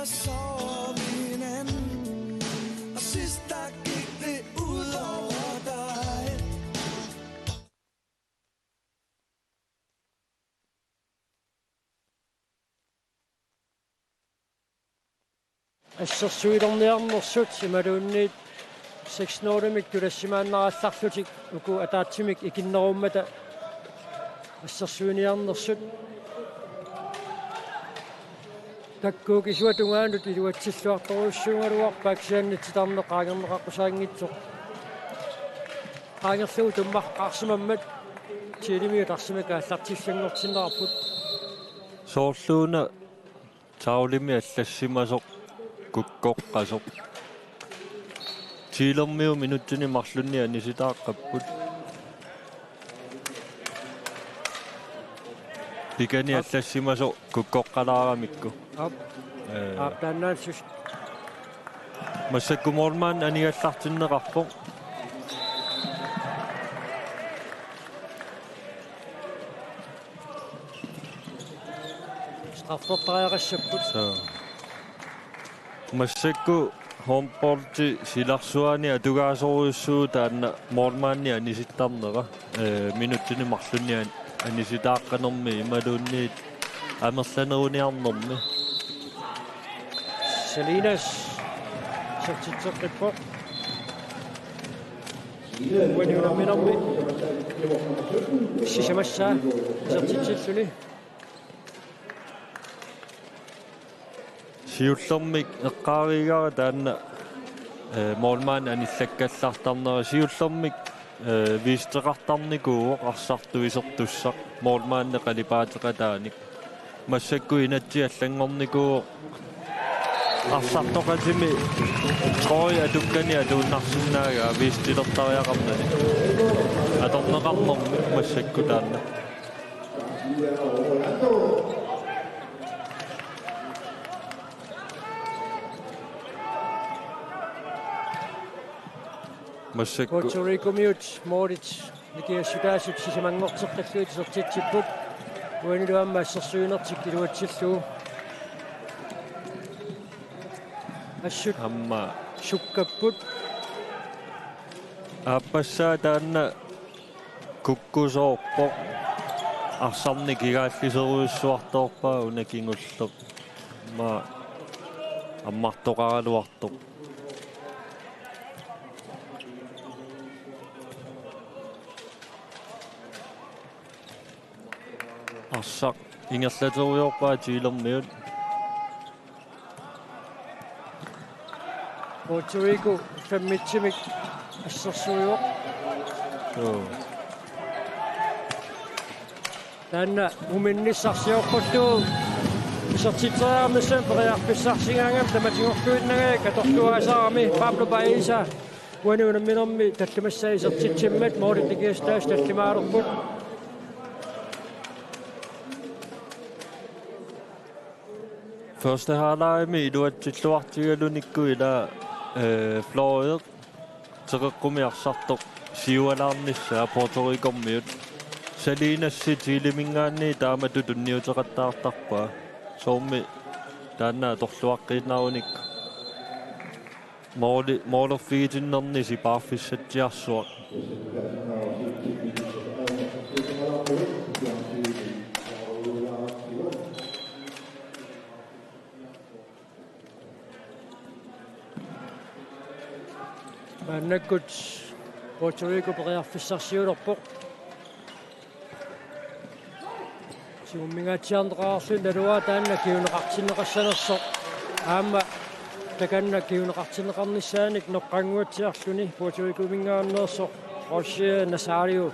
så sover vi hinanden, og sidst der gik det ud over dig. Ассерсуилерниарнерсут ималуунниит 6-норумик тулассимааннаралларлутик уку атаатсимик икиннеруммата ассерсуиниарнерсут таккуукисуа тунгаанут илуатсиллуарторуссуунгалуарпаак сианнитситарнеқаагернеқаққусаангитсоқ qaangерлуу туммаққарсимаммат тилимиут арсимака аллартиллангортиннерарпут соорлууна таулими аллассимасоқ куккоққасоқ тилермиу минуттини марлунни аниситааққаппут пикани аллассимасоқ куккоққалаарамикку тааннаалсус массаккумоормаан анигаллартиннеқарпоқ страффортариарассаппут массакку Handball силарсуани атугаасоруйуссуу таанна моормаанни аниситтарнера минуттини марлунни аниситааққанерми ималуунниит амерланеруниарнерми Salinas сертитсеққиппо униунаминерми сисамассаа сертитсиллуни сиуллермик эққаариигара таанна моормаан аниллаккаллартарнера сиуллермик виистеқартарникуу арсартуисертуссақ моормаанне қалипаатеқатааник массакку инатси аллангорникуу арсартоқатими трой адуккани атууннарсиннаага виистилертариақарнани аторнеқарнерми массакку таанна Puerto Rico miut moodit nikiassutaasut sisamangorteqqalluut sertitsipпут уаниluamma ассерсуинертик илуатсиллуу ассут амма суккаппут аппассаа таанна куккусоорпо арсарни кигааллисеруйуссуарторпаа унакингуллеқ ма аммартоқаралуартоқ арсақ ингерлатеруйорпаа тилермиут Puerto Rico фэммитсимик ассерсуйоқ таанна уминниссарсиорпуллуу сертитсераамиссам периарписсарсигаангам таматингорлуиннагаа каторлуаасаарами Пабло Баэса уаниунамминерми таллумассаи сертитсиммат мооритникиастаас таллимаалерпут Første halvleg i luattilluartigalunikku ila flooret teqeqqumiarsartoq siualaarnissaa Puerto Rico-miut salinassi tiilimingaanni taamatu tunniuteqattaartarpaa soormi taannaa torluaqqiinnarunikku moolerfigitinnerni sipaarfissatsiarsuaq Nakut Puerto Rico periarfissarsiulerpoq siummingaatiarneqaarlun talua taanna kiuneqartinneqassanersoq aamma takanna kiuneqartinneqarnissaanik noqqanguatsiarluni Puerto Rico mingaanneersoq Rosia Nazario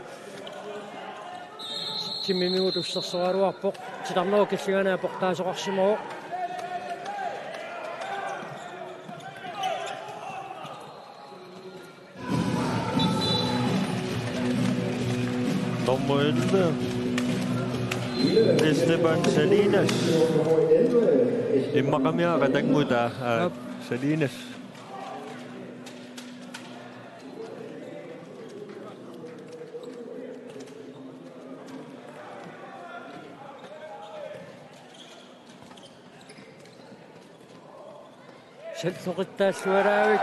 timmimigut ussersoraluarpoq titarneru killiganaa portaasoqarsimooq Nummer 11. Esteban Salinas. Imma kami katag mo ta Salinas.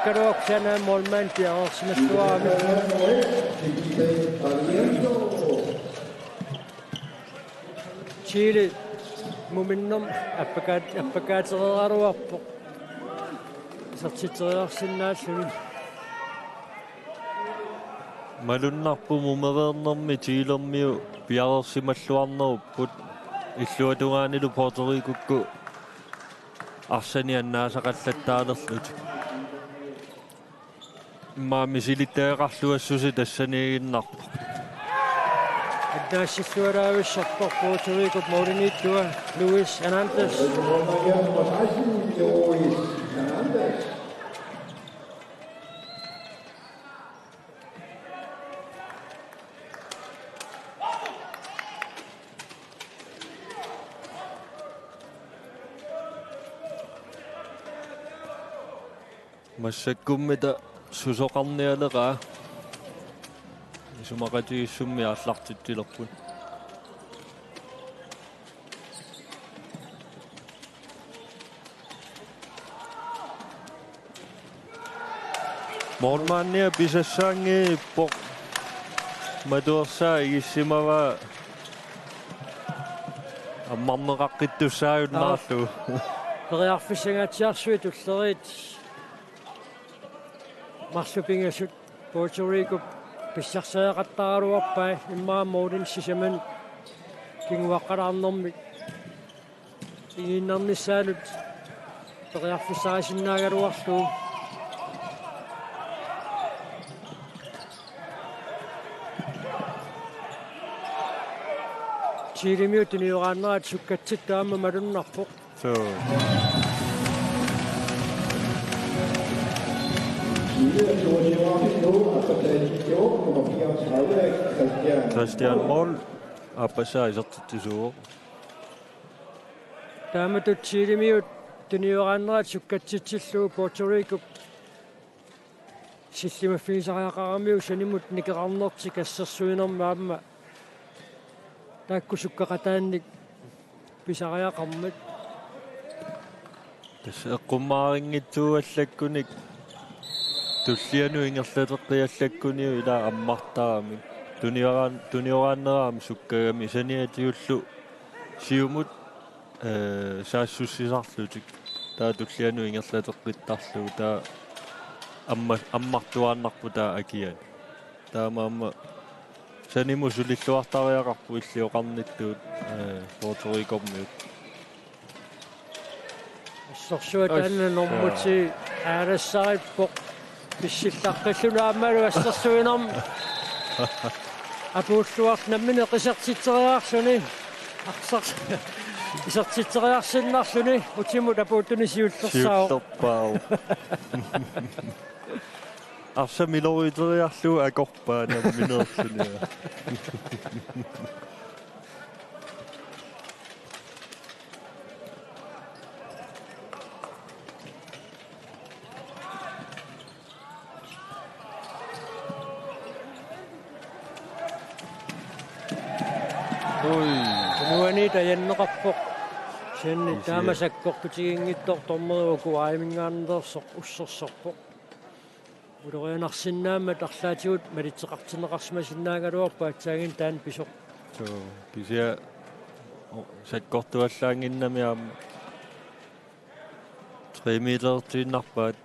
Karuaksana målmand piaqorsimassuaami. Chile muminnum appakaateriqaruarpo. Sertiteriarsinnaalluni. Malunnarpu mumereernermi Chilermiu piaqorsimalluarnerupput illuatugaanilu Puerto Ricokku arsani annaasaqallattaalerlut. Maami silitteeqarluassusi tassaniiginnarpu. Adnaassilluaraavissartor Puerto Rico Maurinittua Luis Hernandez. Massakkummita susoqarnialeqa isumaqatiissummi aallartittilerpun. Målmannia pisassaangiippo matuersaa igissimava ammarneqaqqittussaajunnaarlu. Periarfissangaatiarsuit ullerit Marsupingasut Puerto Rico pissarsaaqattaraluarpai immaammuulin sisaman kinguaqqalaarnermi iginnernissaanut periarfissaasinnaaгаluarlu Chilemiut niuqaannerat sukkatsit taamma malunnarpoq. So Christian Moll appassaa isertitisuuq. Taamatut Chilemiut niuqaannerat sukkatsitsillu Puerto Rico sissimaffiisariaqaramiu sanimut nikeqarnerti kassersuinermaamma taakkusukkaqataannik pisariaqarmat. Tässä eqqummaariнгитсуаллаккуник туллиану ингерлатерқиаллаккуниу ила аммартарами туниорааннераами суккагами саниатиуллу сиумут саассуссисарлутик таа туллиану ингерлатерқиттарлу таа аммартуааннарпу таа акиан таамаама саниму сулиллуартариақарпу иллиоқарниттуут Puerto Ricommiут Sorsuatanna normutsi aarassarippoq pissillaqqallunaammalu assersuinarm apuulluarnammine qisartiteriaarsuni aqsar isartiteriarsinnarluni utimut apuuttuni siullersaao Arsa miloriteriarlu akorpaana mineerluni Nunaata yanneqarpoq sanni taamasakkorputigiнгittor tormeruku aimingaannersoq ussersorpoq ulorianarsinnaamma tarlaatigut malitseqartineqarsimasinnaagaluarpa atsaagin taan pisoq so pisia sakkortuallaanginnamiaamma 3 meter tiinnarpaat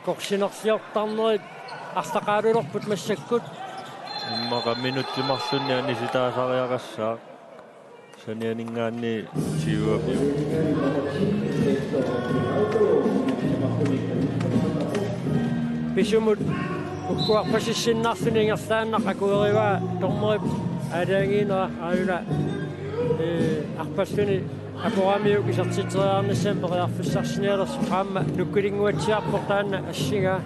Akorsinersiortarnerit артақаалулерпут массаккут иммаqa минуттимарлунниани ситаасариақассаа санианингаанни сиуапиу писумут уккуарпасиссиннаарлуни ингерлааннақакуерива тормерип алаагиинера аюна арпассуни апорамиу кисартитериарниссам периарфиссарсиниалерсу qaamma нуккилингуатсиарпортаанна ассигаа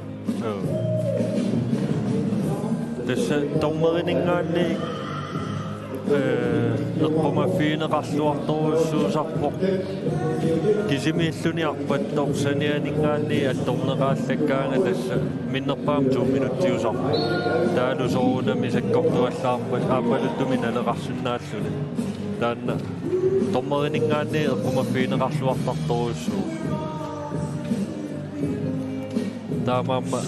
tässä tommerинингаанни eqquma fiineqarluartoruussuusarpoq kisimiilluniarpat torsanianingaanni attorneqaallakkaanga tassa minnerpaam 2 minuttiusarpu taalusoorunami sakkortuallaarpat aapaluttumi naleqarsunnaalluni taanna tormeriningaanni eqquma fiineqarluartartoruussuu taamaamma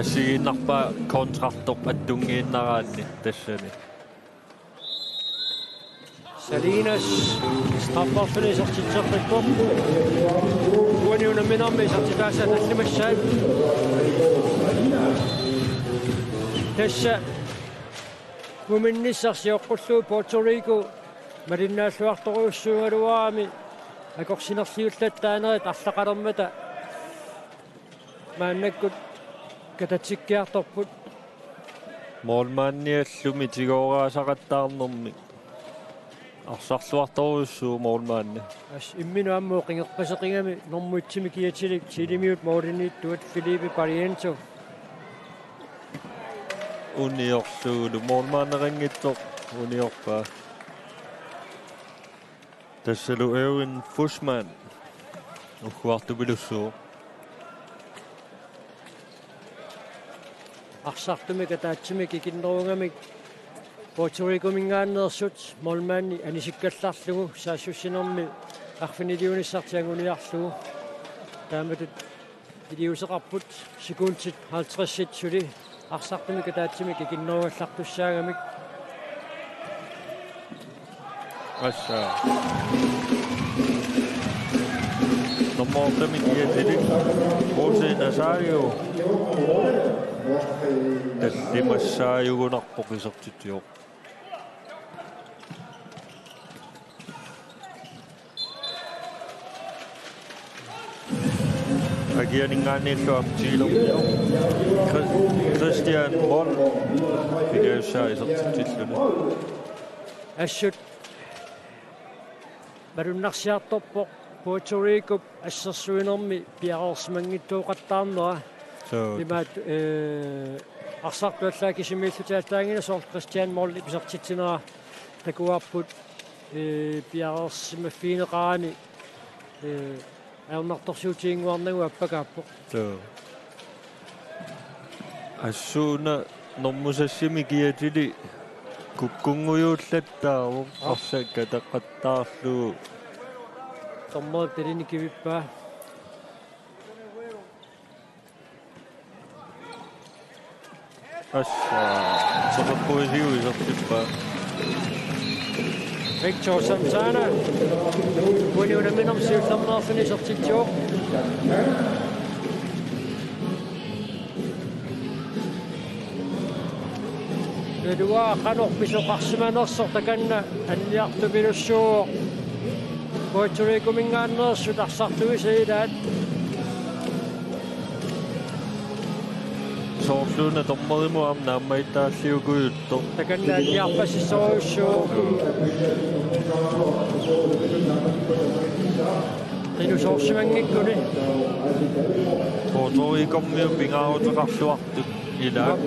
assigiinnarpaa kontrartoq attungiinnaraanni tassani Salinas strafforsene sortitserpikkoq uaniunaminarmi sortitaasanallimassaat tassa muminnissarsiоққуллуу Puerto Rico малиннааллуарторуussуунгалуарами акорсинерлиуллаттаанерит арлақалермата мааннаккут кататсиккиарторпут моолмаанниаллуми тигооraasaqattaarnermi арсарлуарторуussuu моолмаанни ас имминуаммуу қингерпасеқингами нормуитсими киатилик тилимиут моолинииттуат Филиппе Париенто униорлуулу моолмаанерингитсоқ униорпаа тассалу Эрвин Фушман ухуартупилуссуу арсартуми катаатсими кикиннерунгамик Puerto Rico mingaanneersut molmaanni anisikkallarlugu saassусинерми арфинилиунissartianguniarlugu тааматут илиусеқарпут секундит 50-сит сули арсартуми катаатсими кикиннеругаллартуссаагамик асса номмортами киатили Хосе Назарио таллимассааюгунарпоқисертитиоқ агианингаанииллуам тилернио Кристиан Бол игеусаисертитиллуни ассут баруннарсиарторпоқ Puerto Rico ассерсуинерми пиарерсимангиттууқаттаарнера имаат арсартуаллаа кисимииллутааллаангина соор Кристиан Молли писартитсинера такуарпут пиарерсимаффинеқарани аернарторсуутиингуарнагу аппакааппоқ ассууна нормусассими киатили куккунгуйууллаттаару арсакка таққаттаарлуу томмоо терини кивиппаа асса соппоисиуисертиппаа Victor Santana униунаминерсиуллернаарфини сертитсуоқ Radioa qanorpisoqarsimanersor takanna alliartupillussuu Puerto Rico mingaanneersut arsartuisilaat soorluuna tormerimu am naammaitaalliuguyutto takanna alliarpassissoruussuu qinusoorsimangikkuni Puerto Rico-miu pingaaruteqarluartut ilaak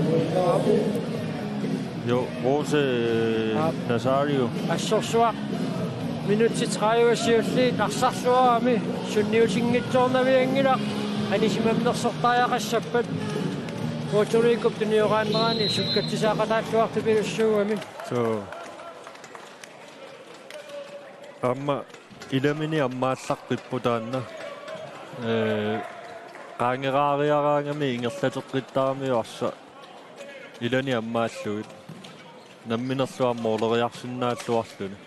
jo Rose Nazario assorsuaq minutti 30 arsarluarami sunniutingitsoornaviangilaq anissimamnersortariaqassappat Puerto Rico tunioraanerani sukkatsisaaqataalluartupilussuugami so amma ilamini ammaallaqqipputaanna qaangeraariaraangami ingerlateqqittaarami arsa ilani ammaalluit namminerluammooleriarsinnaalluarluni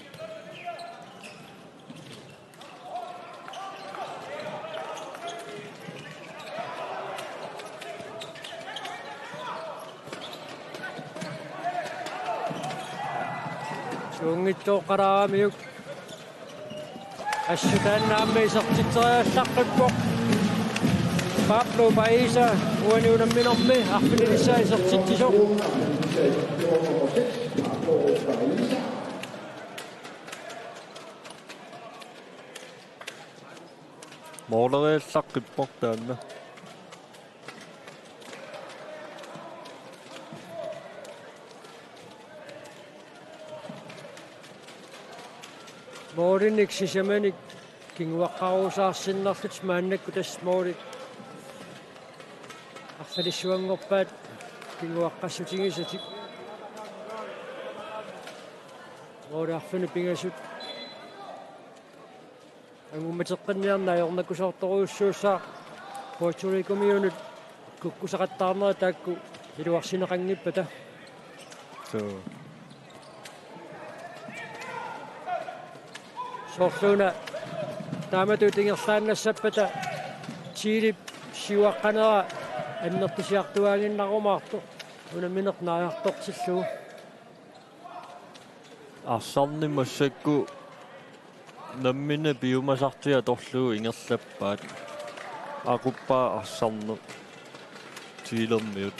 suungittoqaraamiuk assutaannaammiisertitteriallaqqippoq Pablo Paisa uaniunamminermi arfinilissaisertittisoq mooleriallaqqippoq taanna Mordinik sisamanik kinguaqqarusaarsinnarlut maannakku tasmorit arsalisuangorpaat kinguaqqassutigisati moorarfuni pingasut angummateqqanniarna ajornakkusortoruussuussaa Puerto Rico miunut kukkusaqattaarnera taakku iluarsineqangippata so sorluna taamatuutingerlaannassapata Chile siuaqqanera аннертисиартуаагиннарумаарто унаминернааярторсиллугу арсарни массакку наммина биумасартиа торлугу ингерлаппаат акуппаа арсарне тилермиут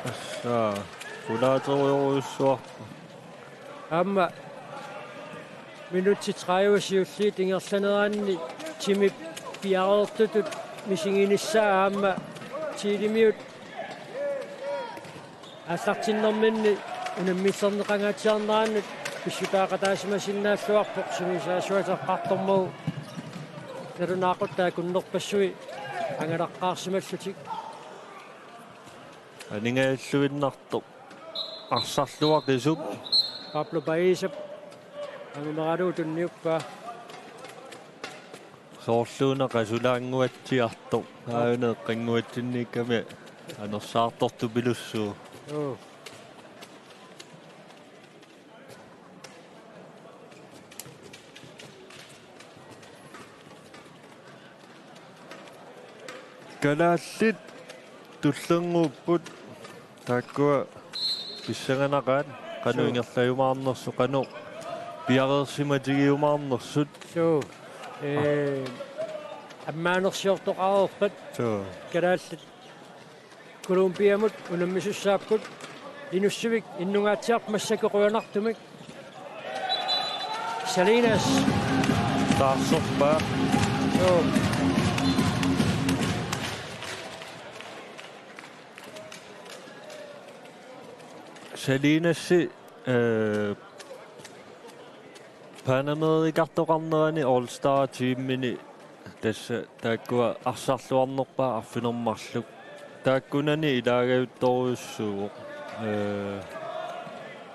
асса кулаатериоруйуссуарпа амма минутти 30 сиулли тингерланераанни тимип пиаартутут мисигиниссаа аама тилимиут ассартиннэрминни унаммиссернеқангаатиарнааннут писсутаақатаасимасиннааллуарпоқ сумисаасуатеққартормагу нерунаақуттаа куннерпассуи ангалаққаарсималлутик анингааллуиннарто арсарлуар кисуп Pablo Paisap ангумагалуу тунниуппаа соорлууна qasulaanguatsiarto аавне qanguatsinniikkami анерсаарторту пилуссуу Kalaallit tullernguput taakkua pissanganaqaat qanuingerlajumaarnersu qanu piareersimatigiumaarnersut аммаанерсиортоқарерпат Kalaallit Колумбиамут унаммисуссааппут инуссивик иннунгаатсиарп массакеқуянартумик Salinas таарсорпаа Salinassi Panamerikартоқарнерани All-Star teammini тасса тааккуа арсарлуарнерпаа арфинермарлук тааккунани илагаютторуйуссууго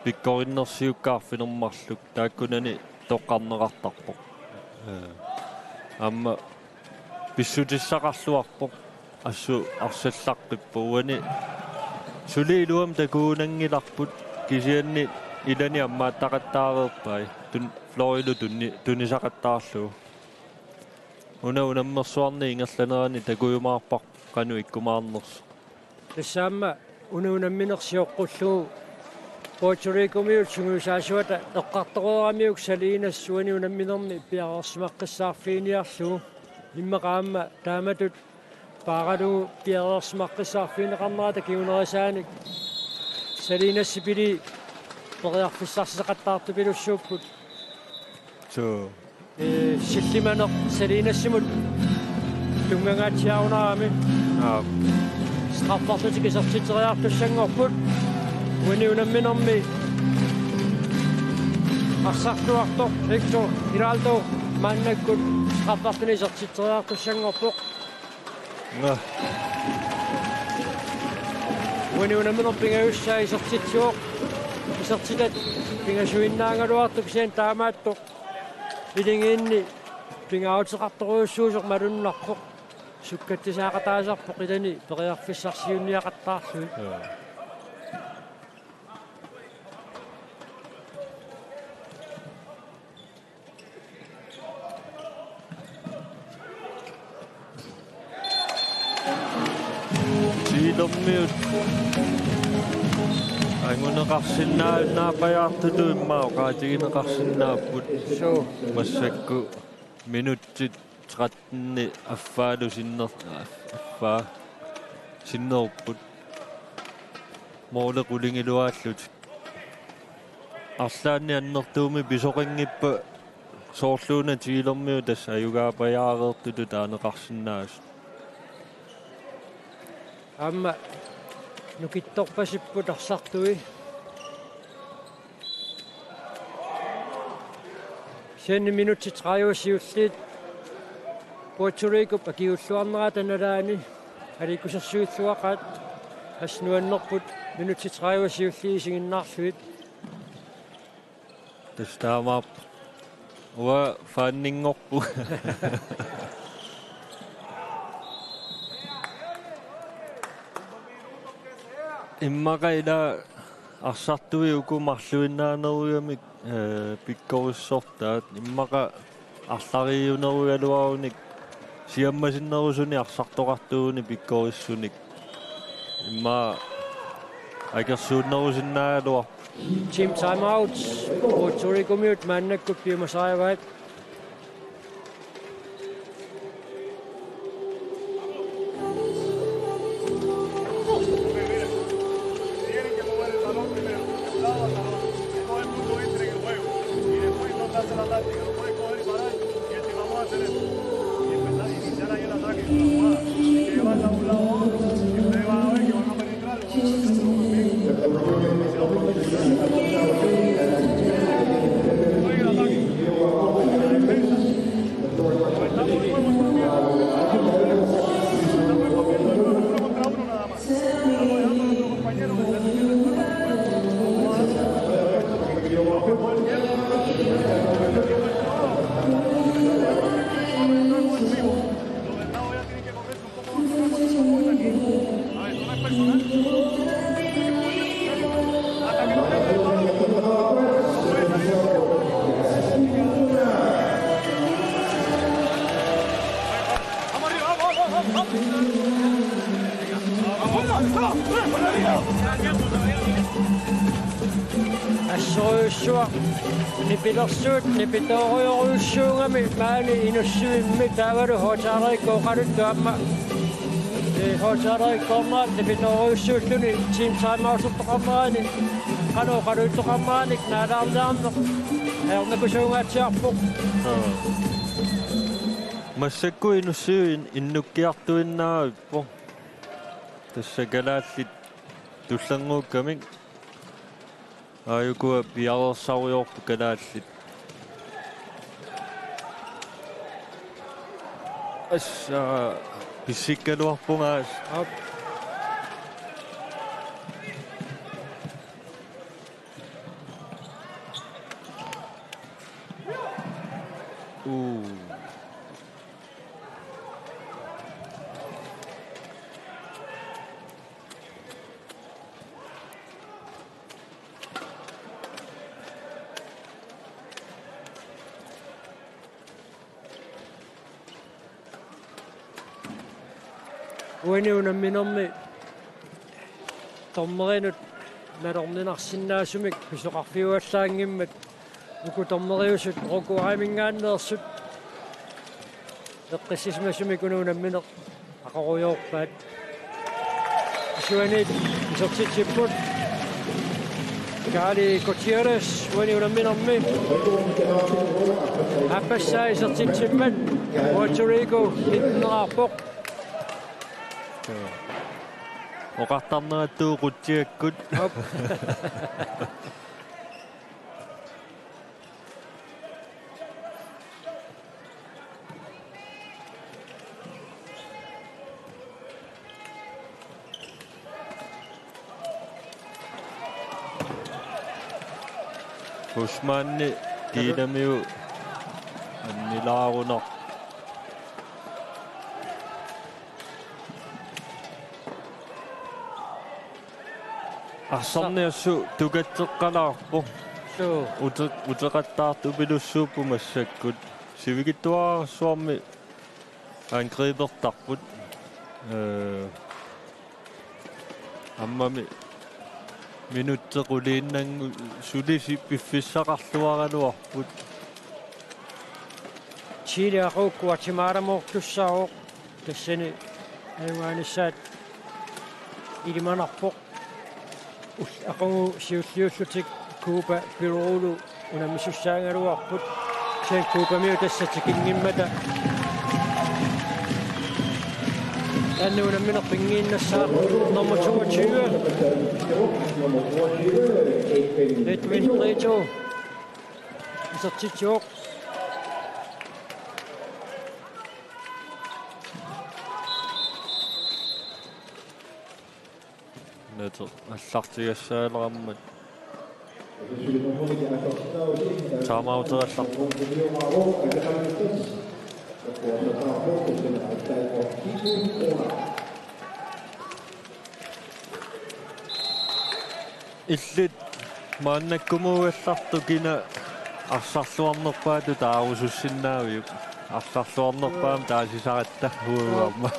пиккориннерсиуккаарфинермарлук тааккунани тоққарнеқартарпоқ амма писсутиссақарлуарпоқ ассу арсаллаққиппууани сулиилуам такуунангиларпут кисианни илани аммааттақаттаареерпай тун флорилу тунисақаттаарлугу унаммерсуарни ингерланерани такуйумаарпар кану иккумаарнерс тассаама унамминерсиоққуллугу Puerto Rico miut sungusаасуата эққарторерамиук Salinas суани унамминерни пиарерсимаққиссаарфииниарлугу иммақаама тааматут паагалугу пиарерсимаққиссаарфиинеқарнерата киунерисааник Salinas сипили периарфиссарсеқаттаарту пилуссууппут силлиманер Salinas-симут тунгангаатсиарунарами страффарлутик исертитериартуссангорпут уни унамминерми арсартуарто Виктор Иралдо маннаккут страффарлуни исертитериартуссангорпоқ уни унамминер пингаюссаа исертитсуоқ исертитат пингасуиннаангалуартук сиан таамааттоқ илингиинни пингаутеқарторуйуссуусоқ малуннарпоқ суккаттисаақатаасарпоқ илани периарфиссарсиунниақаттаарлуи тилермиут ангунеқарсиннаалнаапаяартулу иммаа qaatiginеқарсиннааппут массакку минуттит 13 аффаалу аффаа синнерпут мооле кулингилуааллут арлаанни аннертууми писоқингиппа соорлууна тилермиу тасса аюгаапаяареертулу таанеқарсиннаас амма нукитторпасиппут арсартуи Sen minut til 30 siutslit. Puerto Rico pakiulluarneratan alaani. Alikussersuutsuaqat. Asnuannerput minut til 30 siulliisinginnarsuit. Testaamaap. Uwa faanningorpu. Immaqaila arsartui ukumarluinnaaneruyamik pikkorissortaat immaqa арлариунеругалуаруник сиаммасиннерусуни арсартоқартууни пиккорissуник имма агерсууннерусиннаагалуар Team timeout. Puerto Rico mute mannakku piumasaavat. Assuussuaq nipilerssuut nipitooriorussuungami maani inussuimmi taavalu hotaarikooqaluttuamma hotaarikkoornaat nipitooriussuulluni team timeout-uttoqarmaraani qaluuqaluuttoqarmaraanik naalaarnaarneq aernakusuungaatiarpuq массакку инуссуин иннуккиартуиннаариппо тассакалааллит туллангууккамик аюкуа пиарерсаруйорпу калааллит асса писсиккалуарпунгаас Uaniunamminermi tormerinut nalorninarsinnaasumik pisoqarfiuallaangimmat uku tormeriusut rokuaamingaanneersut eqqissismasumik unuunammineq aqoruyorpaat isuaniit isortitsipput Kali Gutierrez uaniunamminermi appassaa isortitsimmat Puerto Rico itnerarpoq оқартарнератtuu quttiakkut Usmanni kiinamiu annilaarunoq арсарниассу тугатсеққалаарпу утеқаттаарту пилуссууппу массаккут сивигиттуаарсуарми ангрибертарпут аммами минуттеқулииннангу сулиси пиффиссақарлуаралуарпут Chile aquk Guatemala-mortussaaruq tassani aunganissaat ilimanarpoq aqungu siulliullutik Cuba Perulu unamissussaangaluarput sen Cuba-miu tassatikinnimmata annuunamminerpingiinnassaaq nummer 22 Edwin Rito isertitsuoq Ето аллартигассаалераммат таамаутераллар иллит мааннаккумуугалларту кина арсарлуарнерпаату таарусуссиннаавиук арсарлуарнерпаам таасисаратта хууамма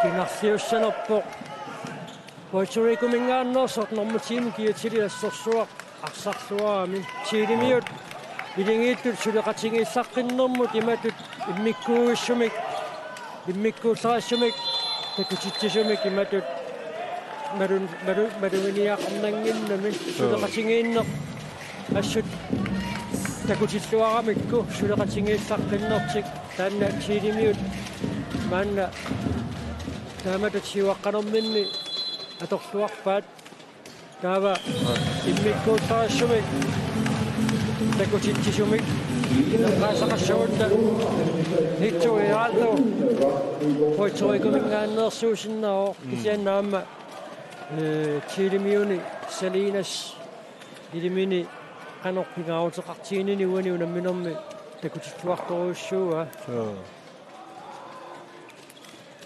кинарсиуссанерпо Puerto Rico mingaannersort normatiimi kiatili assorsuaq арсарлуарами Чилимиут илингииттут сулеқатингииссаққиннэрмут иматут иммиккууиссумик иммиккууллерассумик такутитсисумик иматут малугиниақарнангиннами сулеқатингииннер ассут такутиллуарамикку сулеқатингииссаққиннертик таанна Чилимиут маанна тааматут сиуаққанерминни аторлуарпаат таава иммиккууллерассумик такутитсисумик инеққаасақассагунта хитсуиаалто Puerto Rico мингааннерсуусиннао кисианнаама Чилимиуни Салинас илимини канорпингаутеқартиинини уани унамминерми такутиллуарторуссууа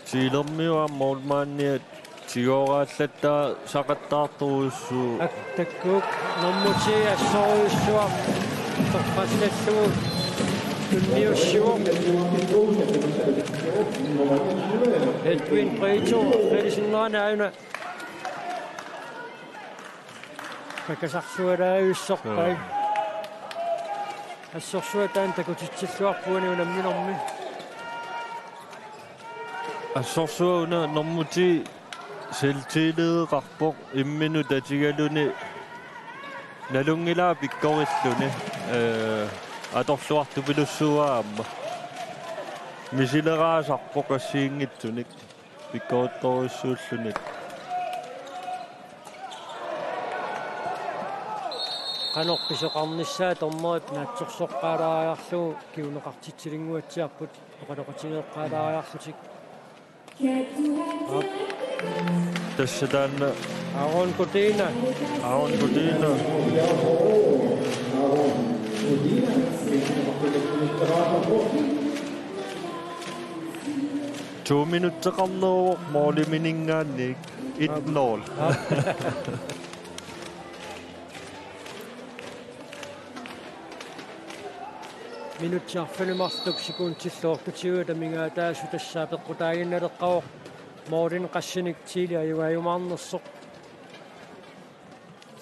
Чилэрмиуа молмаанниат тигорааллатта сақаттаарторуссуу аттаккук нормути ассоруссуа торпаслаллугу тунниуссуо Edwin Preto релисиннаанауна какасарсуалааюссорпай ассорсуатаан такутитсиллуарпуани унамминерми ассорсууна нормути селтилеэқарпоқ иммину татигалуни налунгилаа пиккориллуни аторлуарту пилуссуаамма мисилераасарпоқ ассиингитсуник пиккоотторуссууллуник канорписоқарниссаа торнерит наатсорсоққалаариарлугу киунеқартитсилингуатсиарпут оқалоқатингеққалаариарлутик тассатаанна Aaron Godina 2 minuutteqarneruq moolimininggaanniik 1-0 минутсиарфалумарлук секундтиллуортутигута мингаатаасу тассаапеққутаагинналеққавоқ моорин qassinik Chile аюгааюмаарнерсоқ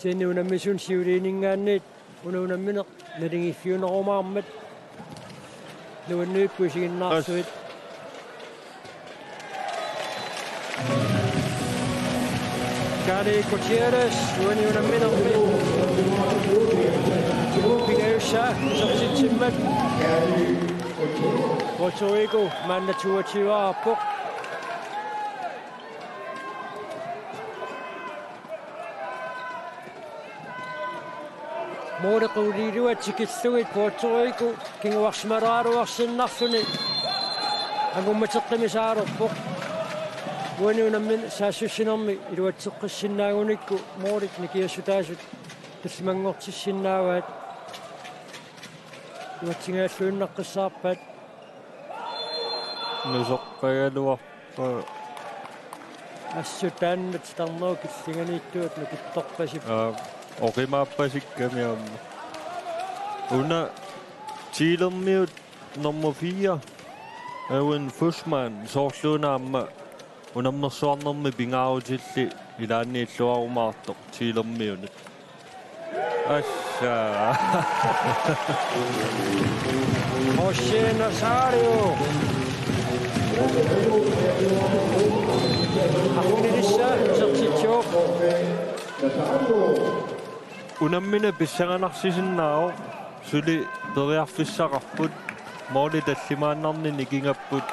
сеннуунаммисун сиулиинингаанниит унуунамминеқ налингиффиунерумаармат нуаннуиппу сигиннаарсуит Gary Gutierrez нуанниунамминерми пигаюса сорситсиммат Puerto Rico маннатуативаарпоқ моорекуулиилуат тикиллугит Puerto Rico кингуарсималааруарсиннарлуни агумматеққимисаалерпоқ уануунаммин саассуссинерми илуатсеққиссиннаагуникку моорик никиассутаасут тассимангортиссиннааваат уатсингааллуиннаққиссаарпаат нусоққагалуарпа ассутааннат тарноо киллинганииттуат нукитторпасип оқимааппасиккамиамма уна Чилэрмиут номер 4 Эвен Фушман соорлуунаамма унаммерсуарнерми пингаарутилли илааннииллуарумаартоқ Чилэрмиунат асса José Nazario Ахунилисса сертитсоо унаммина писсаганарсисиннаao сули периарфиссақарпут моли таллимааннарни никингаппут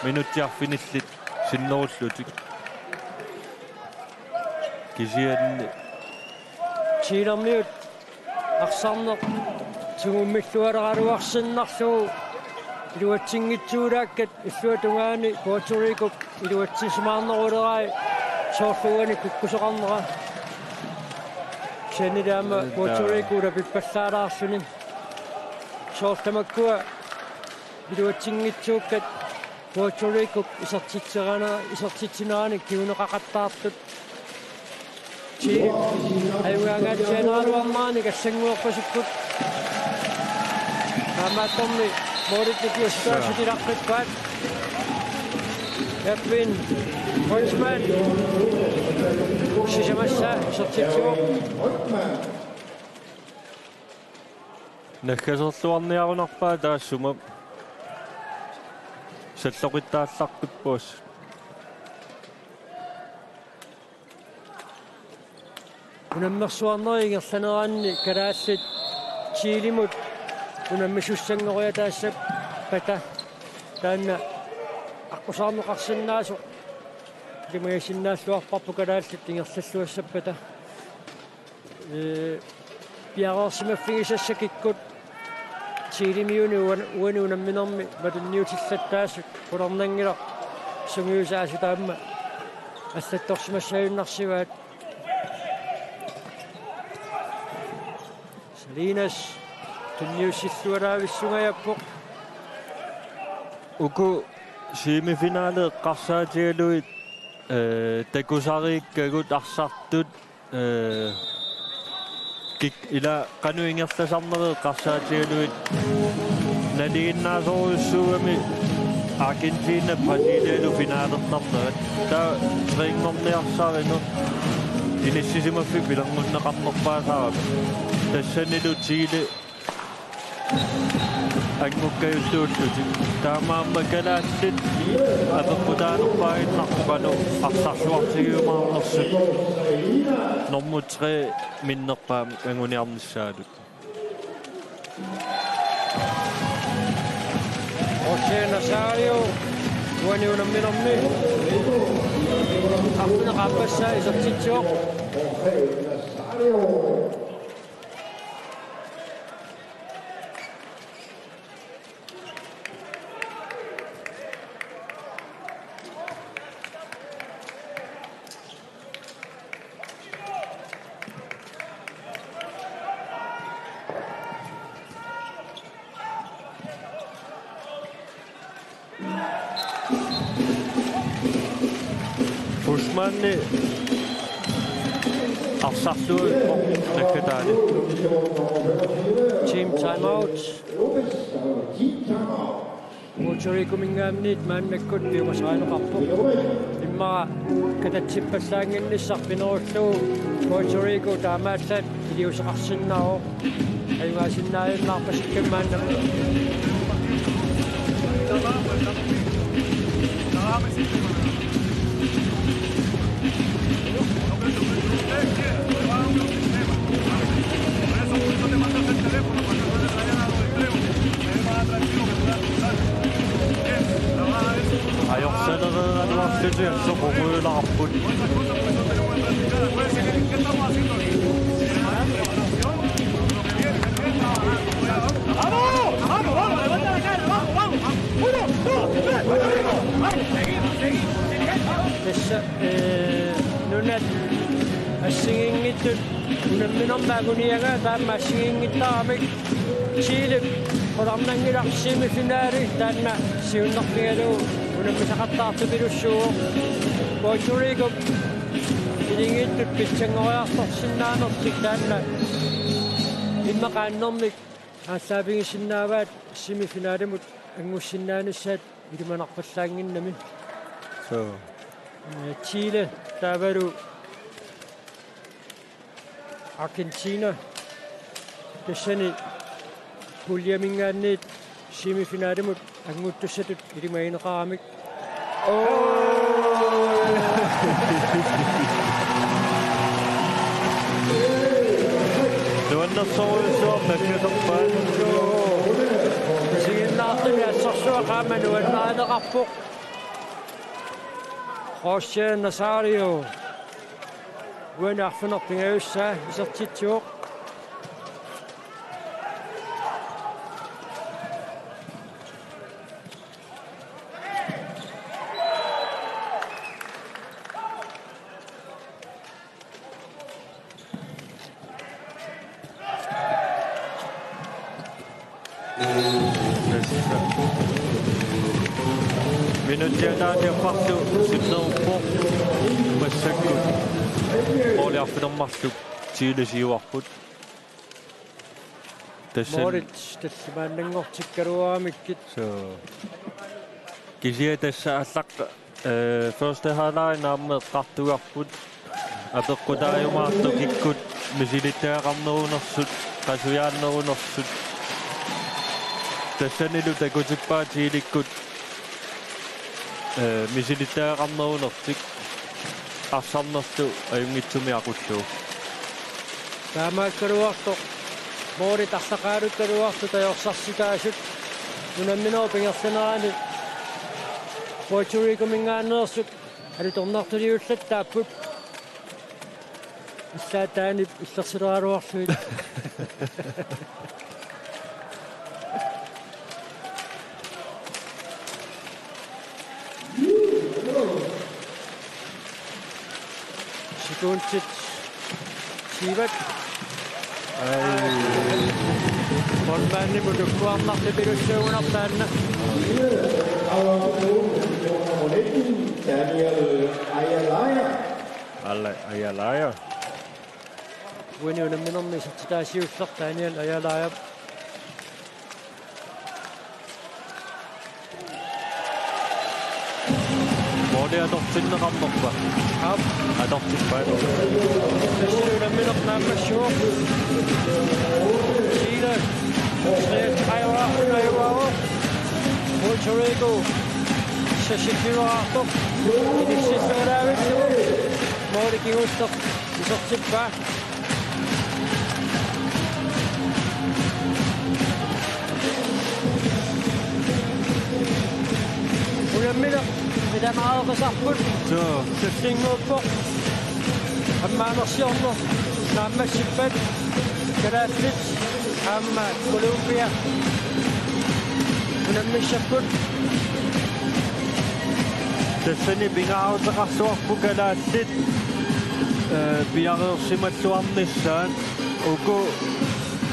минутиарфиниллит синнеруллутик кисианни Чилэрмиут арсарнеқ тугуммиллуалераалуарсиннарлугу илуатсингитсуулааккат иллуатунгаани Puerto Rico илуатсисмаарнерулерай soorluani kukkusoqarnera sanitaama Puerto Rico da pippallaalaarluni soortamakkua biluatsingitsuukkat Puerto Rico isartitserani kiuneqaqattaartut Chile ayuangaat generaaluarnaani kassanguorpasukkut taamaattorni mooritlutiastuasutilaqqippaat Edwin Holzman sisamassa isartitsuo nakkasorluarniarunarpaa taassuma salloqittaallaqpippuus unammersuarneriingerlaneraanni kalaallit Chilimut unammissussangeruya taassap pata taanna аққусаарнеқарсиннаасо лимагасиннааллуарпарпу калaallit ингерллуассаппата пиареерсимаффигисассакиккут Чилимиуни уани унамминерми малунниутиллаттаасут пулернангила сунгиусаасу таамма аллатторсимассаюннарсиваат Salinas tunniussилluалаависсунгаяппоқ уку семифинале қарсаатигалуит такусариккагут арсартут кик ила кануингерласарнерээ қарсаатигалуит налигиннаасоруйуссуугами Argentina Brasilialu finaalernarnerat таа трингорниарсаарину инissisimaffik билэрнуннеқарнерпаасаарап тассанилу Chile агмуккаюттууллути таамаамма Kalaallit апеппутаанерпаагиннарпану арсарлуартигиумаарнерсут нормутре миннерпаами ангуниарниссаалут Nasario uani unamminermi arpunaqappassa isartitsuoq Usmanni арсарлуи наккатаани team timeout Puerto Rico mingaamniit maannakkut piumasaanuqarpoq immaa katatsippallаангиннissarpinerullu Puerto Rico taamaallaat iliuseqarsinnao ayugaasinnaajunnаарpasikkammaannami ajorsanereranuarluti assoqoruulararput tässä Nunaata assingingitut unamminermaaguniaga taamma assingingittaramik Chile qolarnangilarsimifinaali taanna siunnerpigalu unammisaqattaartupilussuuq Puerto Rico ilingittut pitsangoriartorsinnaanertik taanna immaqaannermik аассаапигисиннааваат семифинаалимут ангуссиннаанissaat илуманарпаллаангиннами so Chile taavalu Argentina tassani puljamingaanniit semifinaalimmut anguttussatut ilimaineqaramik nuannersoruissuar nakkaserpaan siginnaartumi assarsuaqaama nuannaaneqarpoq José Nazario uani arfunerpingayussaa isertitsuoq Minutianaania parlu sunneruppo massakkut oliarfinermarluk Chile siuarput tassan Morit tasmaannangortikkaluaamikkit so kisia tassa allaq første halvleg naammeet qartugarput apeqqutariumaartu kikkut misilitaaqarnerunersut qasuyaannerunersut tassanilu takutippaa Chilikkut misilitaaqarnerunertik арсарнерлу аюнгитсумиақуллуу таамааккалуарто моори тарлақаалуккалуарту таёрсарситаасут нунамминоо пингерланерани Puerto Rico мингааннерсут алиторнартулиуллат тааппут иллаатаани иллерсилералуарлуит Kuntit sivat Monmanni mudukkuarnartu pilussuunartaanna alla ayalaya wini unamminermi sittitaasiullar Daniel ayalaaya modia tortinneqarnerpa Ab adortippaat tassuunamminernaammassuuq Chile Puerto Rico sasikiruartoq inissisuulaavittu moorikiguustoq isortippaa unammina midamaaeqisarput sullinguuppoq ammaanersiorno naammassippat Kalaallit aamma Colombia unammissapput tassani pingaarutaqarsuarpu Kalaallit piareersimalluarnissaat uku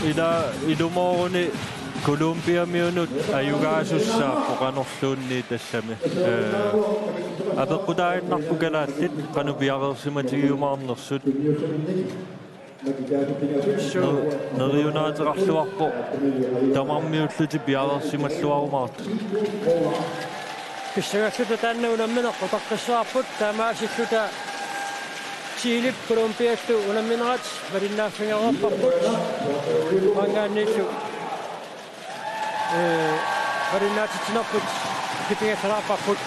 ila ilumoruni Colombia miunut ayugaasussaappu qanorluunni tassami apeqqutaaginnarpu Kalaallit qanu piareersimatigiumaarnersut neriunaateqarluarpo tamarmiulluti piareersimalluarumaartu Kissagassuta taanna unammineqqutaqqissaarput taamaasилluta Chilip Colombiallu unamminerat valinnaaffingeruarparput wangaannillu valinnaatitinerput kipingassalaarparput